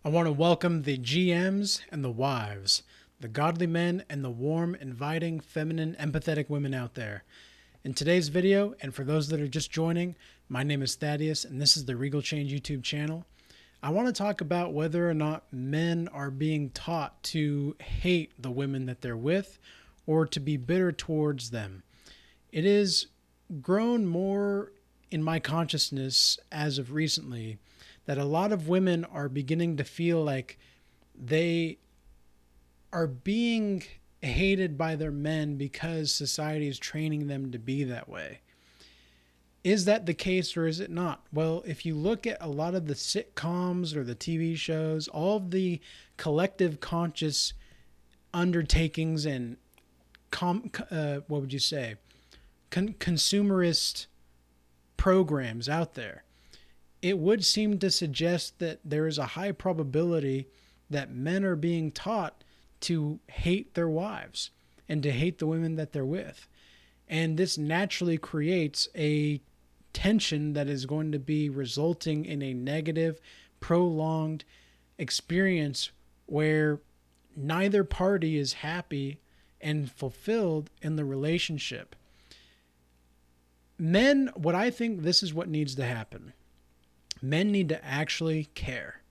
I want to welcome the GMs and the wives, the godly men and the warm, inviting, feminine, empathetic women out there. In today's video, and for those that are just joining, my name is Thaddeus, and this is the Regal Change YouTube channel. I want to talk about whether or not men are being taught to hate the women that they're with or to be bitter towards them. It is grown more in my consciousness as of recently that a lot of women are beginning to feel like they are being hated by their men because society is training them to be that way. Is that the case or is it not? Well, if you look at a lot of the sitcoms or the TV shows, all of the collective conscious undertakings and what would you say? Consumerist programs out there, it would seem to suggest that there is a high probability that men are being taught to hate their wives and to hate the women that they're with. And this naturally creates a tension that is going to be resulting in a negative, prolonged experience where neither party is happy and fulfilled in the relationship. Men, what I think this is what needs to happen. Men need to actually care.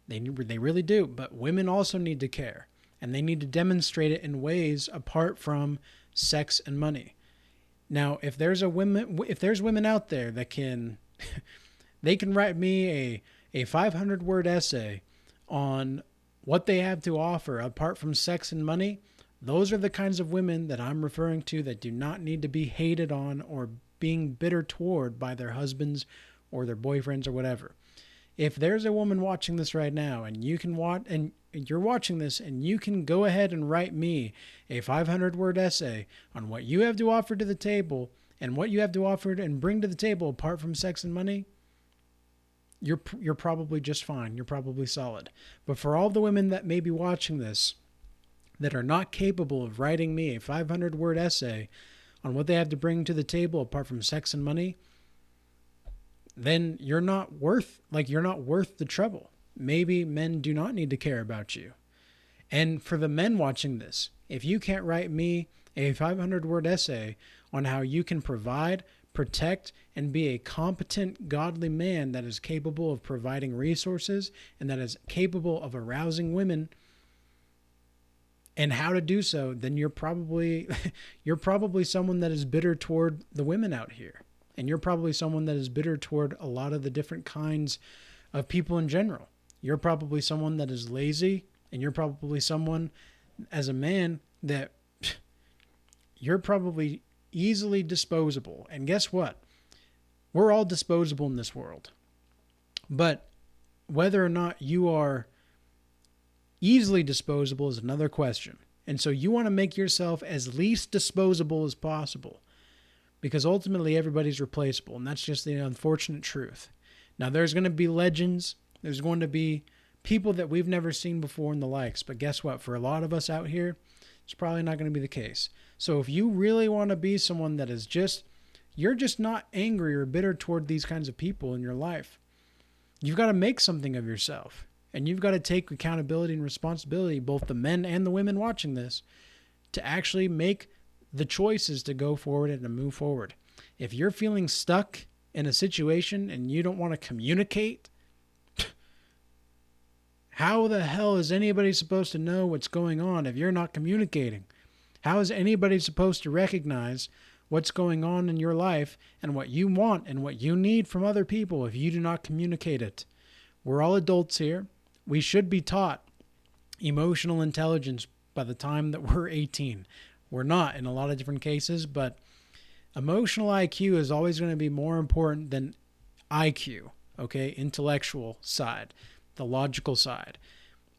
They really do, but women also need to care. And they need to demonstrate it in ways apart from sex and money. Now, if there's women out there that can they can write me a 500-word essay on what they have to offer apart from sex and money, those are the kinds of women that I'm referring to that do not need to be hated on or being bitter toward by their husbands or their boyfriends or whatever. If there's a woman watching this right now and you can watch and you're watching this and you can go ahead and write me a 500-word essay on what you have to offer to the table and what you have to offer and bring to the table apart from sex and money, you're probably just fine. You're probably solid. But for all the women that may be watching this that are not capable of writing me a 500-word essay on what they have to bring to the table apart from sex and money, then you're not worth the trouble. Maybe men do not need to care about you. And for the men watching this, if you can't write me a 500-word essay on how you can provide, protect, and be a competent, godly man that is capable of providing resources and that is capable of arousing women and how to do so, then you're probably someone that is bitter toward the women out here. And you're probably someone that is bitter toward a lot of the different kinds of people in general. You're probably someone that is lazy, and you're probably someone, as a man, that you're probably easily disposable. And guess what? We're all disposable in this world. But whether or not you are easily disposable is another question. And so you want to make yourself as least disposable as possible, because ultimately everybody's replaceable, and that's just the unfortunate truth. Now, there's going to be legends. There's going to be people that we've never seen before and the likes. But guess what? For a lot of us out here, it's probably not going to be the case. So if you really want to be someone that is you're just not angry or bitter toward these kinds of people in your life, you've got to make something of yourself. And you've got to take accountability and responsibility, both the men and the women watching this, to actually make the choices to go forward and to move forward. If you're feeling stuck in a situation and you don't want to communicate, how the hell is anybody supposed to know what's going on if you're not communicating? How is anybody supposed to recognize what's going on in your life and what you want and what you need from other people if you do not communicate it? We're all adults here. We should be taught emotional intelligence by the time that we're 18. We're not in a lot of different cases, but emotional IQ is always going to be more important than IQ, okay? Intellectual side, the logical side.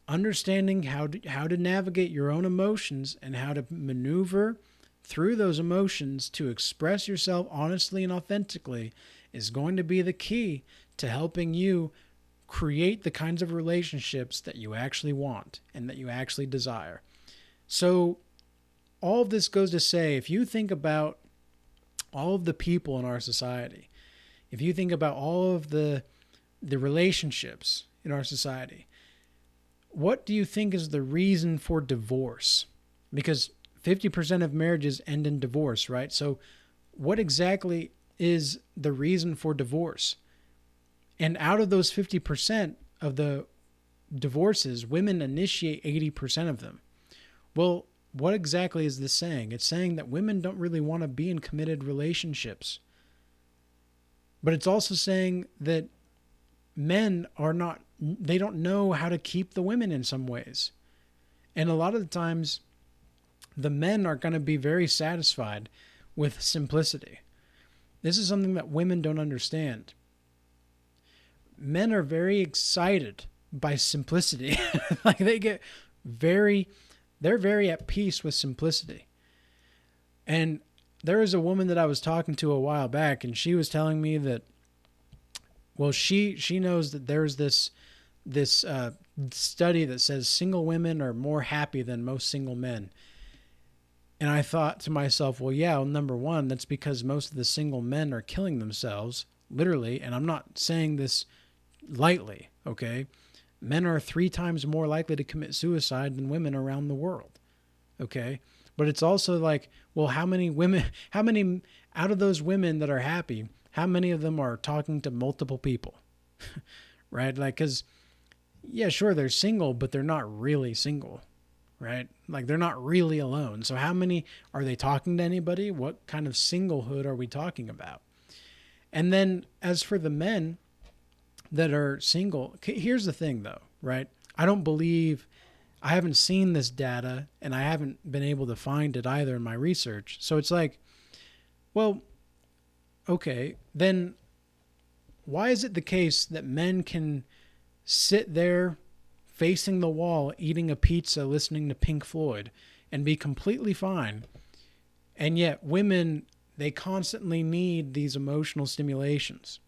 Understanding how to navigate your own emotions and how to maneuver through those emotions to express yourself honestly and authentically is going to be the key to helping you create the kinds of relationships that you actually want and that you actually desire. So all of this goes to say, if you think about all of the people in our society, if you think about all of the relationships, in our society. What do you think is the reason for divorce? Because 50% of marriages end in divorce, right? So what exactly is the reason for divorce? And out of those 50% of the divorces, women initiate 80% of them. Well, what exactly is this saying? It's saying that women don't really want to be in committed relationships. But it's also saying that men are not, they don't know how to keep the women in some ways. And a lot of the times, the men are going to be very satisfied with simplicity. This is something that women don't understand. Men are very excited by simplicity. Like they're very at peace with simplicity. And there was a woman that I was talking to a while back, and she was telling me that, well, she knows that there's this study that says single women are more happy than most single men. And I thought to myself, well, yeah, well, number one, that's because most of the single men are killing themselves, literally. And I'm not saying this lightly, okay? Men are 3 times more likely to commit suicide than women around the world, okay? But it's also like, well, how many out of those women that are happy, how many of them are talking to multiple people, right? Like, because, yeah, sure, they're single, but they're not really single, right? Like, they're not really alone. So how many are they talking to anybody? What kind of singlehood are we talking about? And then as for the men that are single, here's the thing though, right? I haven't seen this data, and I haven't been able to find it either in my research. So it's like, well, okay, then why is it the case that men can sit there facing the wall, eating a pizza, listening to Pink Floyd, and be completely fine, and yet women, they constantly need these emotional stimulations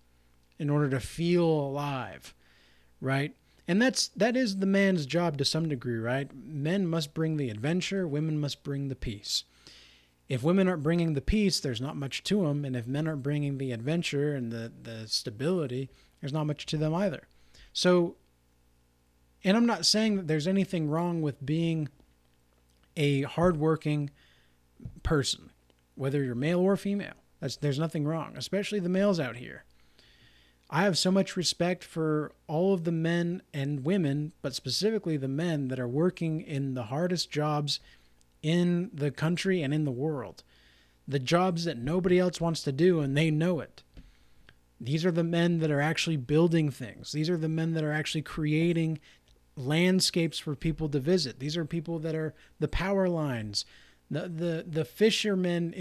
in order to feel alive, right? And that is the man's job to some degree, right? Men must bring the adventure, women must bring the peace. If women aren't bringing the peace, there's not much to them, and if men aren't bringing the adventure and the stability, there's not much to them either. So, and I'm not saying that there's anything wrong with being a hardworking person, whether you're male or female. There's nothing wrong, especially the males out here. I have so much respect for all of the men and women, but specifically the men that are working in the hardest jobs in the country and in the world. The jobs that nobody else wants to do, and they know it. These are the men that are actually building things. These are the men that are actually creating landscapes for people to visit. These are people that are the power lines, the fishermen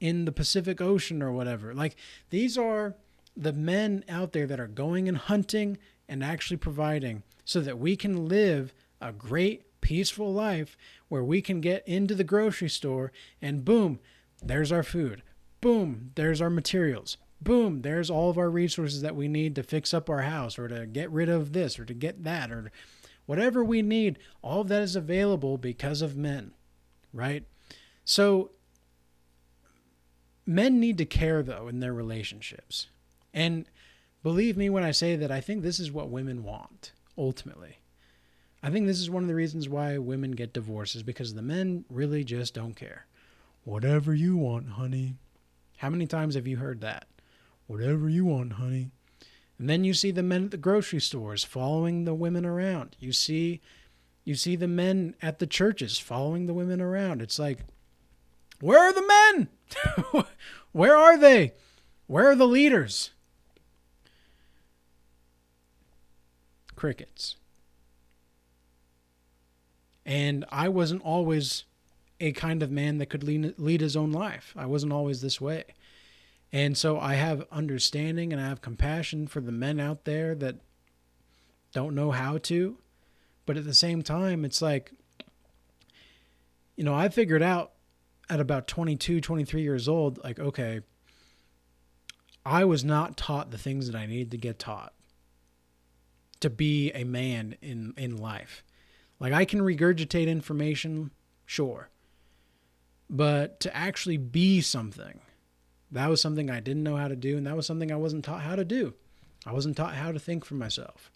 in the Pacific Ocean or whatever. Like, these are the men out there that are going and hunting and actually providing so that we can live a great, peaceful life where we can get into the grocery store and boom, there's our food. Boom, there's our materials. Boom, there's all of our resources that we need to fix up our house or to get rid of this or to get that or whatever we need. All of that is available because of men, right? So men need to care, though, in their relationships. And believe me when I say that I think this is what women want, ultimately. I think this is one of the reasons why women get divorces, because the men really just don't care. Whatever you want, honey. How many times have you heard that? Whatever you want, honey. And then you see the men at the grocery stores following the women around. You see the men at the churches following the women around. It's like, where are the men? Where are they? Where are the leaders? Crickets. And I wasn't always a kind of man that could lead his own life. I wasn't always this way. And so I have understanding and I have compassion for the men out there that don't know how to. But at the same time, it's like, I figured out at about 22, 23 years old, like, okay, I was not taught the things that I needed to get taught to be a man in life. Like, I can regurgitate information, sure. But to actually be something, that was something I didn't know how to do, and that was something I wasn't taught how to do. I wasn't taught how to think for myself.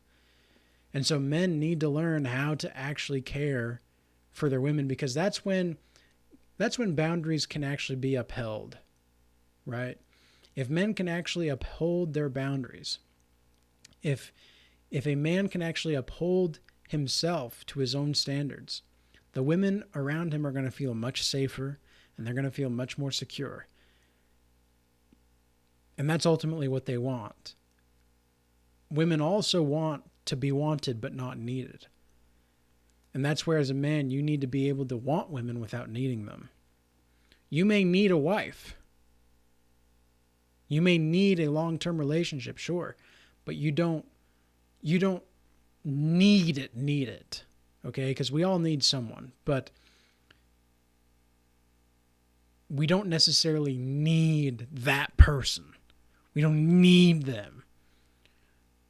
And so men need to learn how to actually care for their women, because that's when boundaries can actually be upheld, right? If men can actually uphold their boundaries, if a man can actually uphold himself to his own standards, the women around him are going to feel much safer and they're going to feel much more secure. And that's ultimately what they want. Women also want to be wanted but not needed. And that's where, as a man, you need to be able to want women without needing them. You may need a wife. You may need a long-term relationship, sure, but you don't need it, okay? Because we all need someone, but we don't necessarily need that person. We don't need them.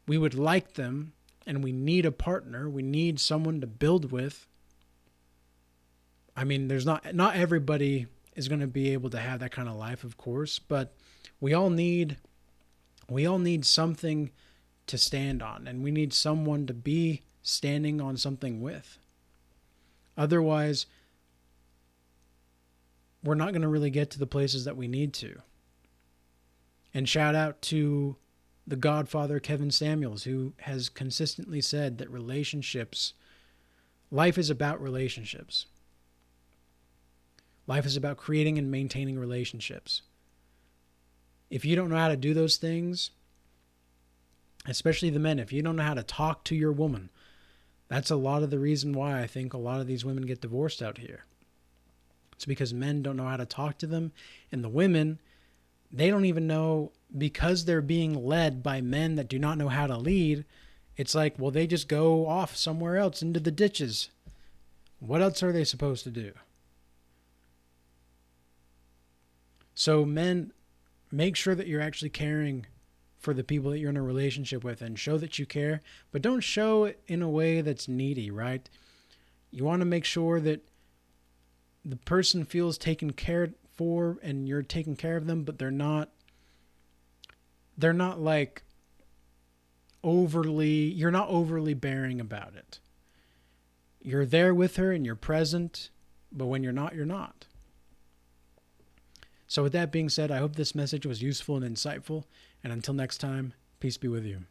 We would like them, and we need a partner. We need someone to build with. I mean, there's not everybody is going to be able to have that kind of life, of course, but we all need something to stand on, and we need someone to be standing on something with. Otherwise, we're not going to really get to the places that we need to. And shout out to the Godfather, Kevin Samuels, who has consistently said that life is about relationships. Life is about creating and maintaining relationships. If you don't know how to do those things, especially the men, if you don't know how to talk to your woman, that's a lot of the reason why I think a lot of these women get divorced out here. It's because men don't know how to talk to them, and the women, they don't even know, because they're being led by men that do not know how to lead. It's like, well, they just go off somewhere else into the ditches. What else are they supposed to do? So men, make sure that you're actually caring for the people that you're in a relationship with, and show that you care, but don't show it in a way that's needy, right? You want to make sure that the person feels taken care for and you're taking care of them, but they're not like you're not overly bearing about it. You're there with her and you're present, but when you're not, you're not. So with that being said, I hope this message was useful and insightful. And until next time, peace be with you.